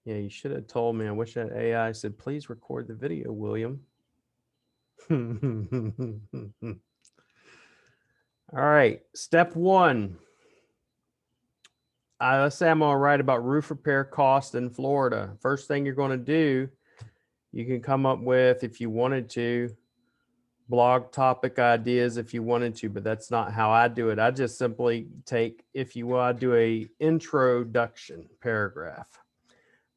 Yeah, you should have told me. I wish that AI said, please record the video, William. All right, step one. Let's say I'm going to write about roof repair cost in Florida. First thing you're going to do, you can come up with, if you wanted to, blog topic ideas if you wanted to, but that's not how I do it. I just simply take, if you will, I do a introduction paragraph.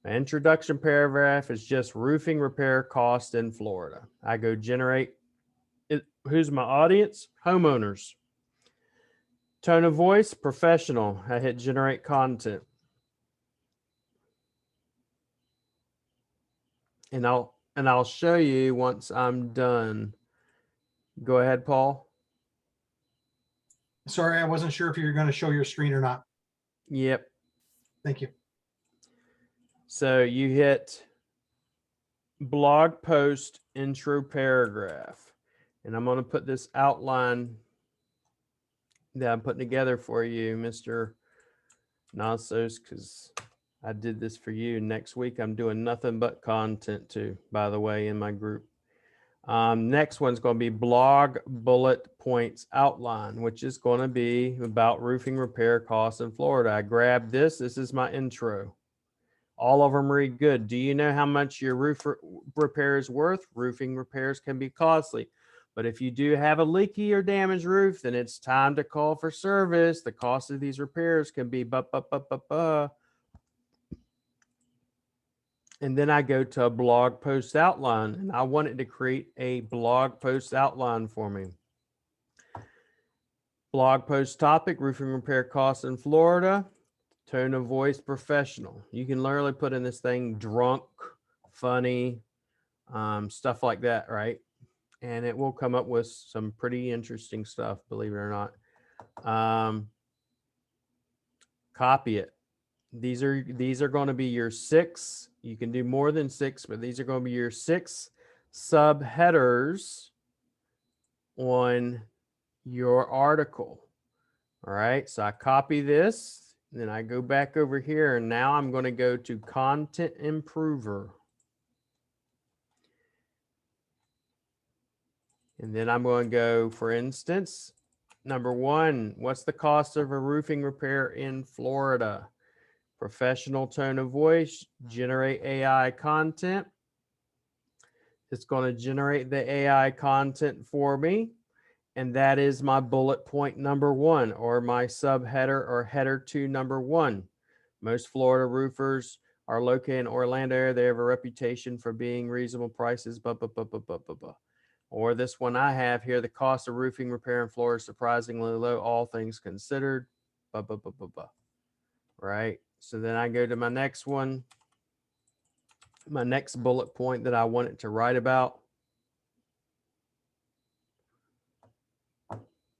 An introduction paragraph is just roofing repair cost in Florida. I go generate it. Who's my audience? Homeowners. Tone of voice, professional. I hit generate content. And I'll show you once I'm done. Go ahead, Paul. Sorry, I wasn't sure if you were going to show your screen or not. Yep. Thank you. So you hit blog post intro paragraph. And I'm going to put this outline that I'm putting together for you, Mr. Nasos, because I did this for you. Next week, I'm doing nothing but content too, by the way, in my group. Next one's going to be blog bullet points outline, which is going to be about roofing repair costs in Florida. I grabbed this. This is my intro. All of them read good. Do you know how much your roof repair is worth? Roofing repairs can be costly. But if you do have a leaky or damaged roof, then it's time to call for service. The cost of these repairs can be And then I go to a blog post outline, and I want it to create a blog post outline for me. Blog post topic, roofing repair costs in Florida. Tone of voice, professional. You can literally put in this thing drunk, funny, stuff like that, right? And it will come up with some pretty interesting stuff, believe it or not. Copy it. These are going to be your 6. You can do more than 6, but these are going to be your 6 subheaders on your article. All right, so I copy this, then I go back over here, and now I'm going to go to Content Improver. And then I'm going to go, for instance, number 1, what's the cost of a roofing repair in Florida? Professional tone of voice, generate AI content. It's going to generate the AI content for me. And that is my bullet point number 1, or my subheader or header to number 1. Most Florida roofers are located in Orlando area. They have a reputation for being reasonable prices, Or this one I have here, the cost of roofing repair in Florida is surprisingly low, all things considered, Right? So then I go to my next one, my next bullet point that I want it to write about.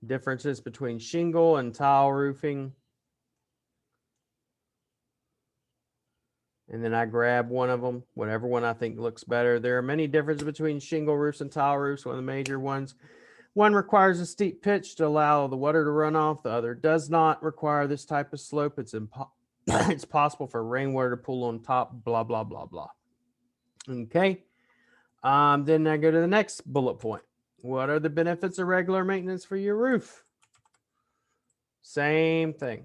Differences between shingle and tile roofing. And then I grab one of them, whatever one I think looks better. There are many differences between shingle roofs and tile roofs. One of the major ones. One requires a steep pitch to allow the water to run off. The other does not require this type of slope. It's possible for rainwater to pool on top, blah, blah, blah, blah. Okay. Then I go to the next bullet point. What are the benefits of regular maintenance for your roof? Same thing.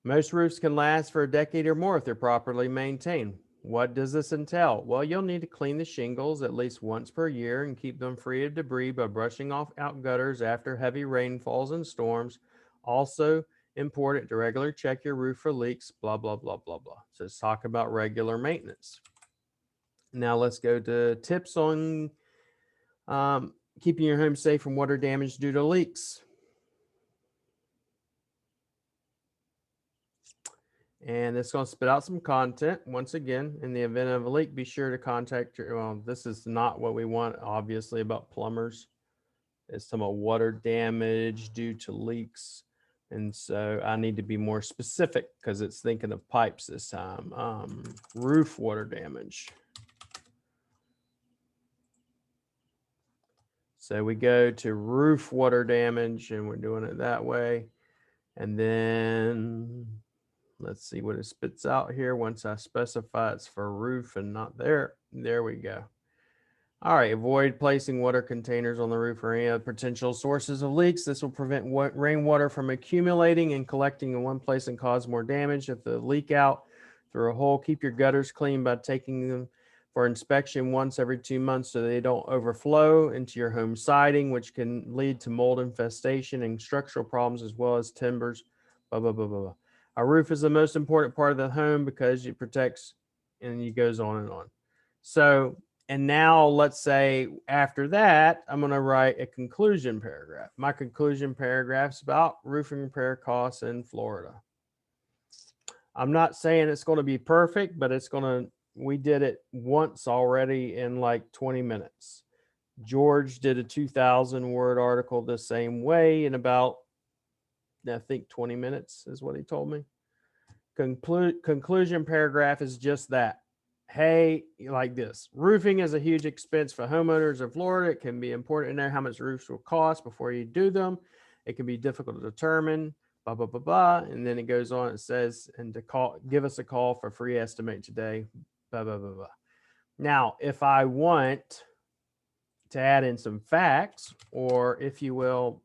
Most roofs can last for a decade or more if they're properly maintained. What does this entail? Well, you'll need to clean the shingles at least once per year and keep them free of debris by brushing out gutters after heavy rainfalls and storms. Also important to regularly check your roof for leaks, blah, blah, blah, blah, blah. So let's talk about regular maintenance. Now let's go to tips on keeping your home safe from water damage due to leaks. And it's going to spit out some content. Once again, in the event of a leak, be sure to contact your, well, this is not what we want, obviously, about plumbers. It's talking about water damage due to leaks. And so I need to be more specific because it's thinking of pipes this time. Roof water damage. So we go to roof water damage and we're doing it that way. And then let's see what it spits out here once I specify it's for roof and not there. There we go. All right, avoid placing water containers on the roof or any other potential sources of leaks. This will prevent rainwater from accumulating and collecting in one place and cause more damage. If the leak out through a hole, keep your gutters clean by taking them for inspection once every 2 months so they don't overflow into your home siding, which can lead to mold infestation and structural problems as well as timbers, blah, blah, blah, blah, blah. Our roof is the most important part of the home because it protects, and it goes on and on. So, and now let's say after that, I'm going to write a conclusion paragraph. My conclusion paragraph is about roofing repair costs in Florida. I'm not saying it's going to be perfect, but it's going to, we did it once already in like 20 minutes. George did a 2,000 word article the same way in about, I think 20 minutes is what he told me. Conclusion paragraph is just that. Hey, like this, roofing is a huge expense for homeowners in Florida. It can be important to know how much roofs will cost before you do them. It can be difficult to determine, blah, blah, blah, blah. And then it goes on, it says, and to call, give us a call for free estimate today, blah, blah, blah, blah. Now, if I want to add in some facts, or if you will,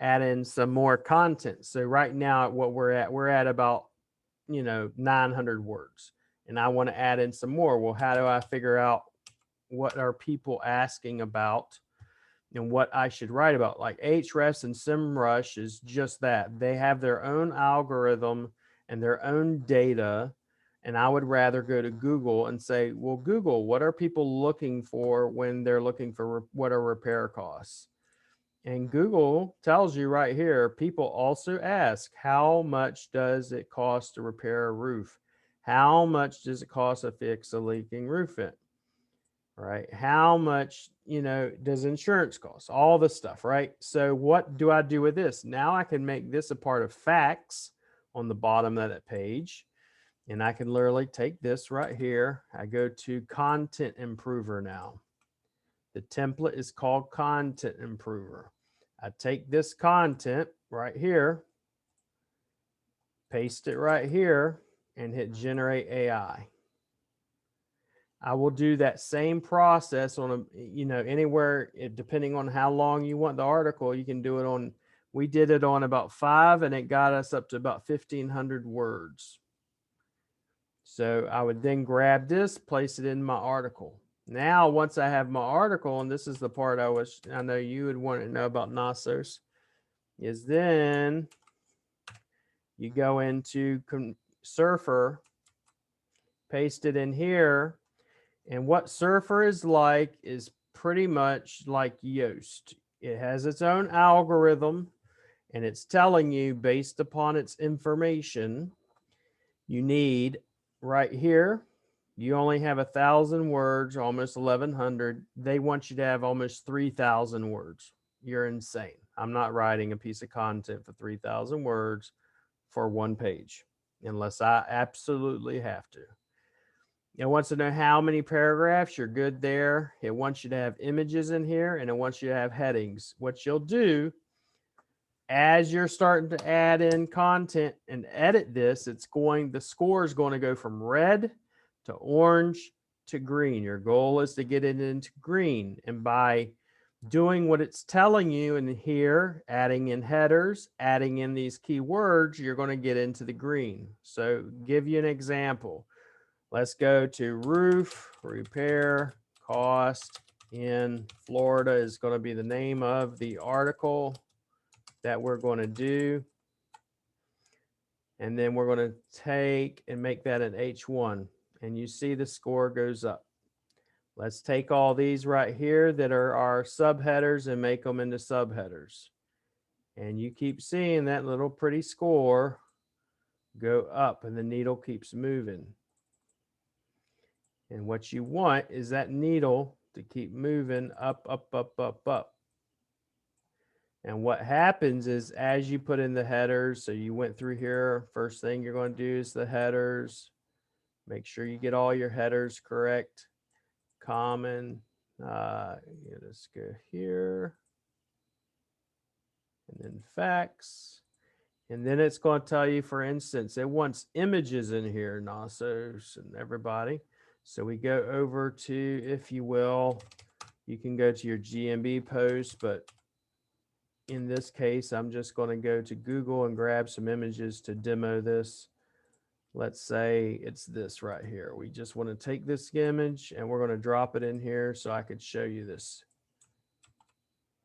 add in some more content. So right now, what we're at about, 900 words. And I want to add in some more. Well, how do I figure out what are people asking about and what I should write about? Like Ahrefs and SEMrush is just that. They have their own algorithm and their own data. And I would rather go to Google and say, well, Google, what are people looking for when they're looking for what are repair costs? And Google tells you right here, people also ask, how much does it cost to repair a roof? How much does it cost to fix a leaking roof vent? Right? How much, does insurance cost? All the stuff, right? So what do I do with this? Now I can make this a part of facts on the bottom of that page. And I can literally take this right here. I go to Content Improver now. The template is called Content Improver. I take this content right here, paste it right here, and hit Generate AI. I will do that same process on anywhere, depending on how long you want the article. You can do it on, we did it on about 5 and it got us up to about 1,500 words. So I would then grab this, place it in my article. Now, once I have my article, and this is the part I know you would want to know about Nasos, is then you go into Surfer, paste it in here. And what Surfer is pretty much like Yoast. It has its own algorithm, and it's telling you based upon its information, you need right here, you only have 1,000 words, almost 1,100. They want you to have almost 3,000 words. You're insane. I'm not writing a piece of content for 3,000 words for one page unless I absolutely have to. It wants to know how many paragraphs. You're good there. It wants you to have images in here, and it wants you to have headings. What you'll do as you're starting to add in content and edit this, the score is going to go from red to orange to green. Your goal is to get it into green. And by doing what it's telling you in here, adding in headers, adding in these keywords, you're going to get into the green. So give you an example. Let's go to roof repair cost in Florida is going to be the name of the article that we're going to do. And then we're going to take and make that an H1. And you see the score goes up. Let's take all these right here that are our subheaders and make them into subheaders. And you keep seeing that little pretty score go up and the needle keeps moving. And what you want is that needle to keep moving up, up, up, up, up. And what happens is as you put in the headers, so you went through here, first thing you're going to do is the headers. Make sure you get all your headers correct. Common, Let's go here. And then facts. And then it's going to tell you, for instance, it wants images in here, Nasos and everybody. So we go over to, if you will, you can go to your GMB post, but in this case, I'm just going to go to Google and grab some images to demo this. Let's say it's this right here. We just want to take this image and we're going to drop it in here so I could show you this.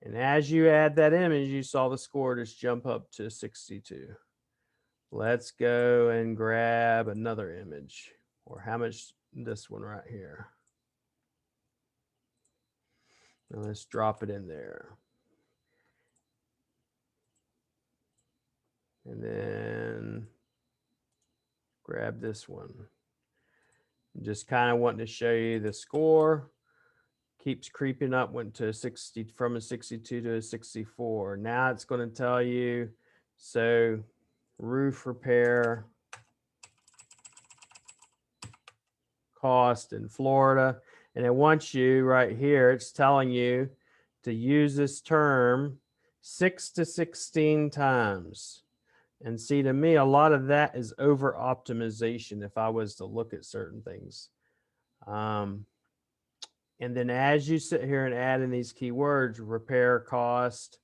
And as you add that image, you saw the score just jump up to 62. Let's go and grab another image, or how much, this one right here. And let's drop it in there. And then grab this one. Just kind of wanting to show you the score. Keeps creeping up, went to 60, from a 62 to a 64. Now it's going to tell you, so roof repair cost in Florida. And it wants you right here, it's telling you to use this term 6 to 16 times. And see, to me, a lot of that is over optimization if I was to look at certain things. And then as you sit here and add in these keywords, repair cost,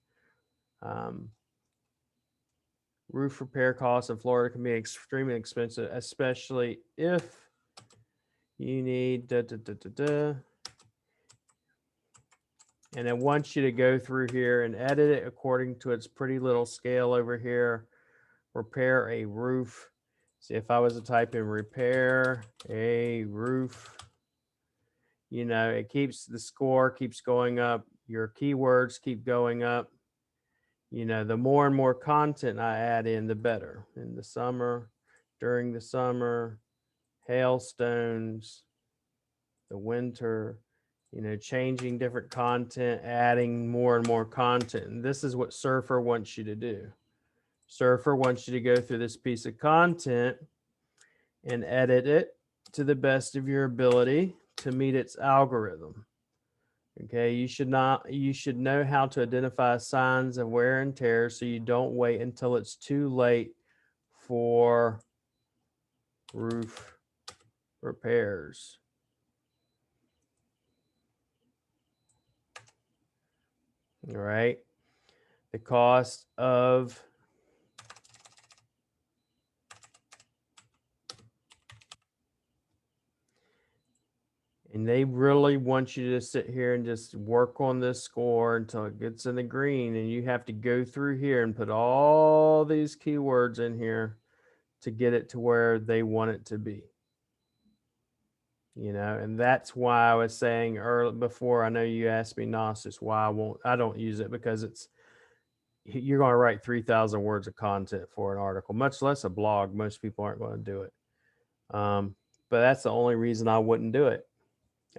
roof repair costs in Florida can be extremely expensive, especially if you need and it wants you to go through here and edit it according to its pretty little scale over here. Repair a roof. See, if I was to type in repair a roof, you know, it keeps the score keeps going up. Your keywords keep going up. You know, the more and more content I add in, the better. In the summer, during the summer, hailstones, the winter, you know, changing different content, adding more and more content. And this is what Surfer wants you to do. Surfer wants you to go through this piece of content and edit it to the best of your ability to meet its algorithm. Okay, you should know how to identify signs of wear and tear so you don't wait until it's too late for roof repairs. All right, the cost of and they really want you to sit here and just work on this score until it gets in the green. And you have to go through here and put all these keywords in here to get it to where they want it to be. You know, and that's why I was saying earlier before, I know you asked me, Gnosis, why I don't use it, because you're going to write 3,000 words of content for an article, much less a blog. Most people aren't going to do it. But that's the only reason I wouldn't do it.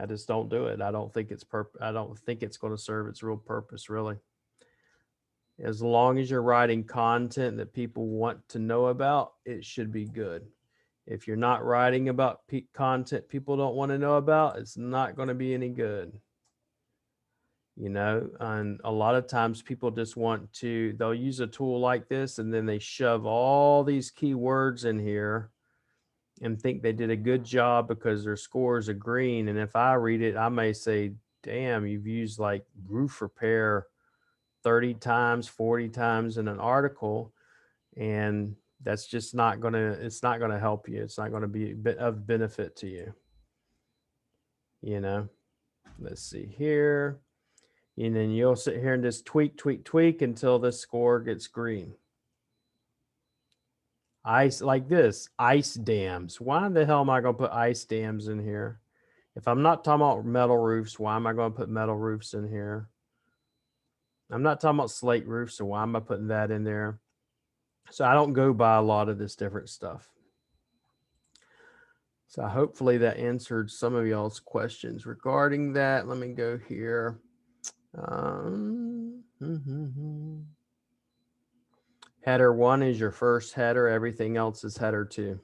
I just don't do it. I don't think it's going to serve its real purpose, really. As long as you're writing content that people want to know about, it should be good. If you're not writing about content people don't want to know about, it's not going to be any good. You know, and a lot of times people just they'll use a tool like this and then they shove all these keywords in here and think they did a good job because their scores are green. And if I read it, I may say, damn, you've used like roof repair 30 times, 40 times in an article. And that's just it's not going to help you. It's not going to be of benefit to you. You know, let's see here. And then you'll sit here and just tweak until the score gets green. Ice, like this, ice dams. Why the hell am I going to put ice dams in here? If I'm not talking about metal roofs, why am I going to put metal roofs in here? I'm not talking about slate roofs, so why am I putting that in there? So I don't go by a lot of this different stuff. So hopefully that answered some of y'all's questions regarding that. Let me go here. Header 1 is your first header. Everything else is header 2.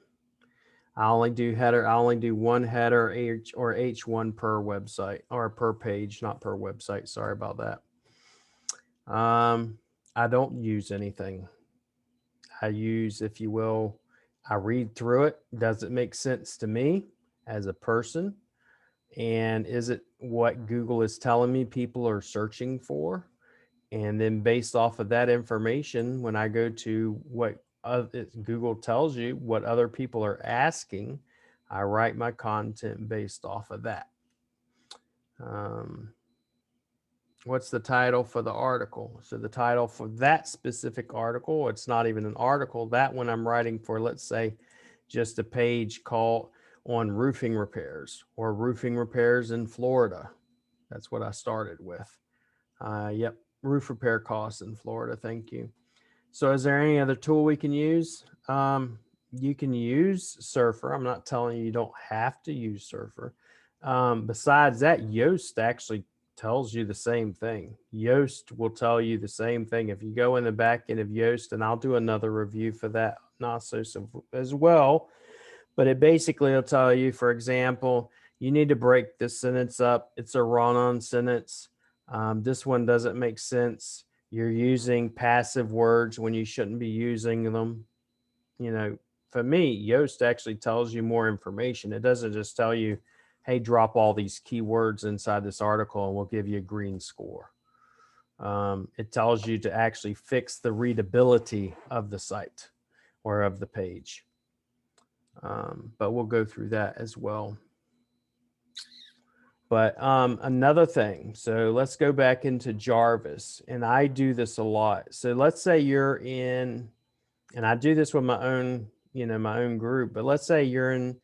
I only do header. I only do one header or H1 per website or per page, not per website. Sorry about that. I don't use anything. I use, if you will, I read through it. Does it make sense to me as a person? And is it what Google is telling me people are searching for? And then based off of that information, when I go to what Google tells you, what other people are asking, I write my content based off of that. What's the title for the article? So the title for that specific article, it's not even an article. That one I'm writing for, let's say, just a page called on roofing repairs or roofing repairs in Florida. That's what I started with. Yep, roof repair costs in Florida. Thank you. So is there any other tool we can use? You can use Surfer. I'm not telling you you don't have to use Surfer. Besides that, Yoast actually tells you the same thing. Yoast will tell you the same thing. If you go in the back end of Yoast, and I'll do another review for that, not so simple as well, but it basically will tell you, for example, you need to break this sentence up. It's a run-on sentence. This one doesn't make sense. You're using passive words when you shouldn't be using them. You know, for me, Yoast actually tells you more information. It doesn't just tell you, hey, drop all these keywords inside this article and we'll give you a green score. It tells you to actually fix the readability of the site or of the page. But we'll go through that as well. But another thing, so let's go back into Jarvis, and I do this a lot. So let's say you're in, and I do this with my own, my own group, but let's say you're in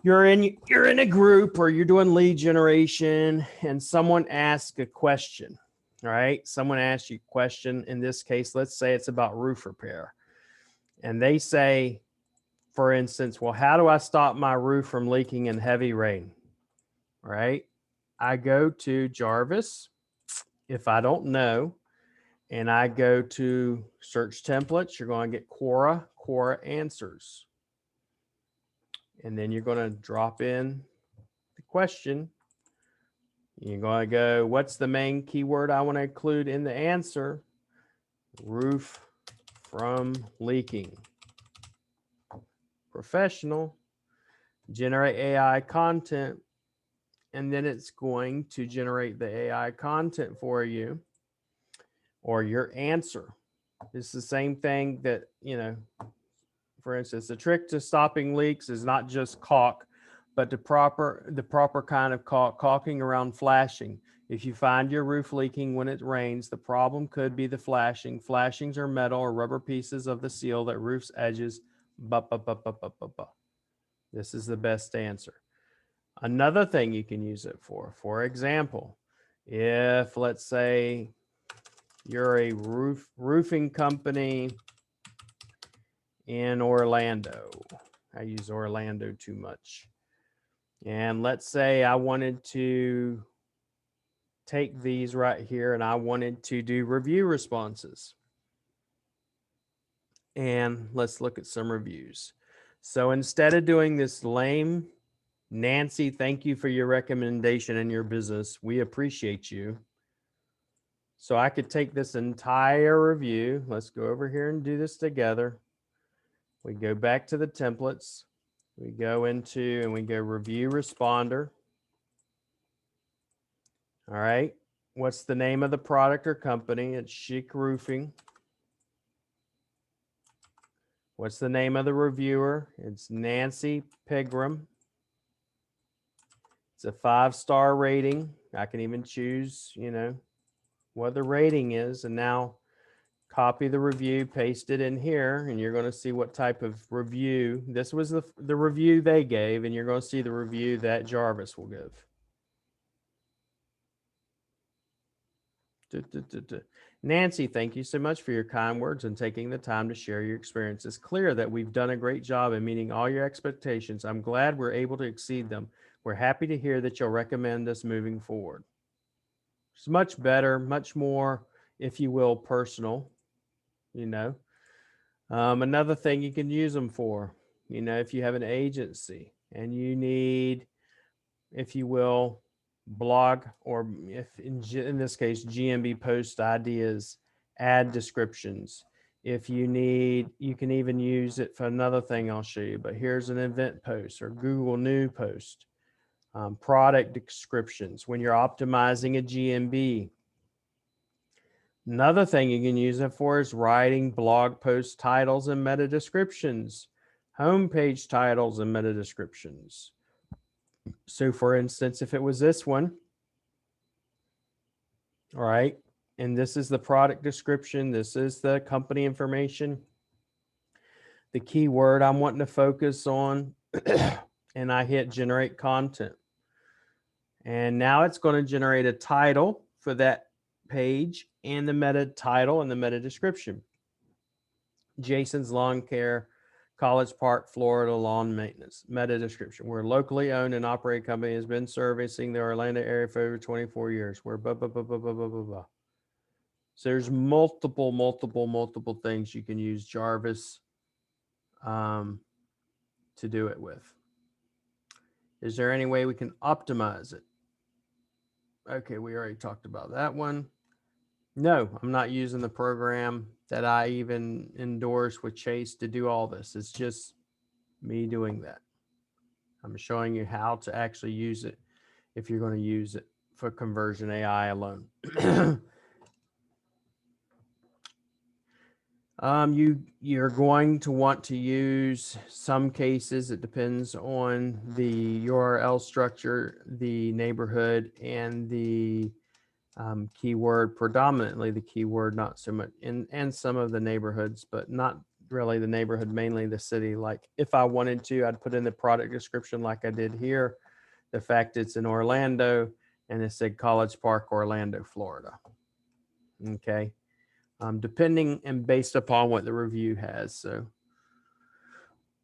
a group or you're doing lead generation and someone asks a question, right? Someone asks you a question. In this case, let's say it's about roof repair. And they say, for instance, well, how do I stop my roof from leaking in heavy rain? Right? I go to Jarvis if I don't know, and I go to search templates. You're going to get Quora answers. And then you're going to drop in the question. You're going to go, what's the main keyword I want to include in the answer? Roof from leaking. Professional. Generate AI content. And then it's going to generate the AI content for you or your answer. It's the same thing that, for instance, the trick to stopping leaks is not just caulk, but the proper kind of caulk, caulking around flashing. If you find your roof leaking when it rains, the problem could be the flashing. Flashings are metal or rubber pieces of the seal that roof's edges. This is the best answer. Another thing you can use it for example, if let's say you're a roofing company in Orlando. I use Orlando too much. And let's say I wanted to take these right here and I wanted to do review responses. And let's look at some reviews. So instead of doing this lame, Nancy, thank you for your recommendation in your business. We appreciate you. So I could take this entire review. Let's go over here and do this together. We go back to the templates. We go into and we go review responder. All right. What's the name of the product or company? It's Chic Roofing. What's the name of the reviewer? It's Nancy Pigram. It's a 5-star rating. I can even choose, what the rating is. And now copy the review, paste it in here, and you're going to see what type of review. This was the review they gave, and you're going to see the review that Jarvis will give. Nancy, thank you so much for your kind words and taking the time to share your experience. It's clear that we've done a great job in meeting all your expectations. I'm glad we're able to exceed them. We're happy to hear that you'll recommend us moving forward. It's much better, much more, if you will, personal, Another thing you can use them for. You know, if you have an agency and you need, if you will, blog, or if in this case, GMB post ideas, ad descriptions. If you need, you can even use it for another thing I'll show you, but here's an event post or Google New post. Product descriptions when you're optimizing a GMB. Another thing you can use it for is writing blog post titles and meta descriptions, homepage titles and meta descriptions. So for instance, if it was this one, all right, and this is the product description, this is the company information, the keyword I'm wanting to focus on, and I hit generate content. And now it's going to generate a title for that page and the meta title and the meta description. Jason's Lawn Care, College Park, Florida lawn maintenance. Meta description. We're a locally owned and operated company, has been servicing the Orlando area for over 24 years. We're blah, blah, blah, blah, blah, blah, blah, blah. So there's multiple things you can use Jarvis to do it with. Is there any way we can optimize it? Okay, we already talked about that one. No, I'm not using the program that I even endorse with Chase to do all this. It's just me doing that. I'm showing you how to actually use it if you're going to use it for conversion AI alone. You're going to want to use some cases. It depends on the URL structure, the neighborhood, and the keyword, predominantly the keyword, not so much, and some of the neighborhoods, but not really the neighborhood, mainly the city. Like if I wanted to, I'd put in the product description like I did here, the fact it's in Orlando, and it said College Park, Orlando, Florida. Okay. Depending and based upon what the review has. So,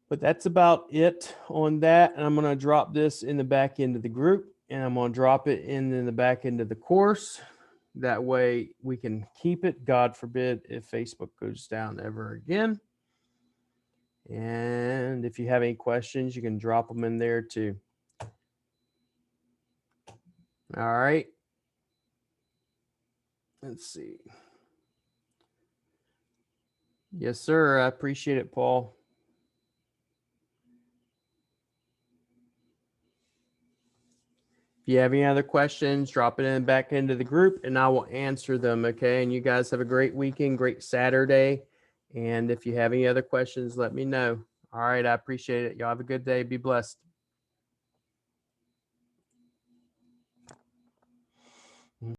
but that's about it on that. And I'm going to drop this in the back end of the group, and I'm going to drop it in the back end of the course. That way we can keep it. God forbid if Facebook goes down ever again. And if you have any questions, you can drop them in there too. All right. Let's see. Yes, sir. I appreciate it, Paul. If you have any other questions, drop it in back into the group and I will answer them. Okay. And you guys have a great weekend, great Saturday. And if you have any other questions, let me know. All right. I appreciate it. Y'all have a good day. Be blessed.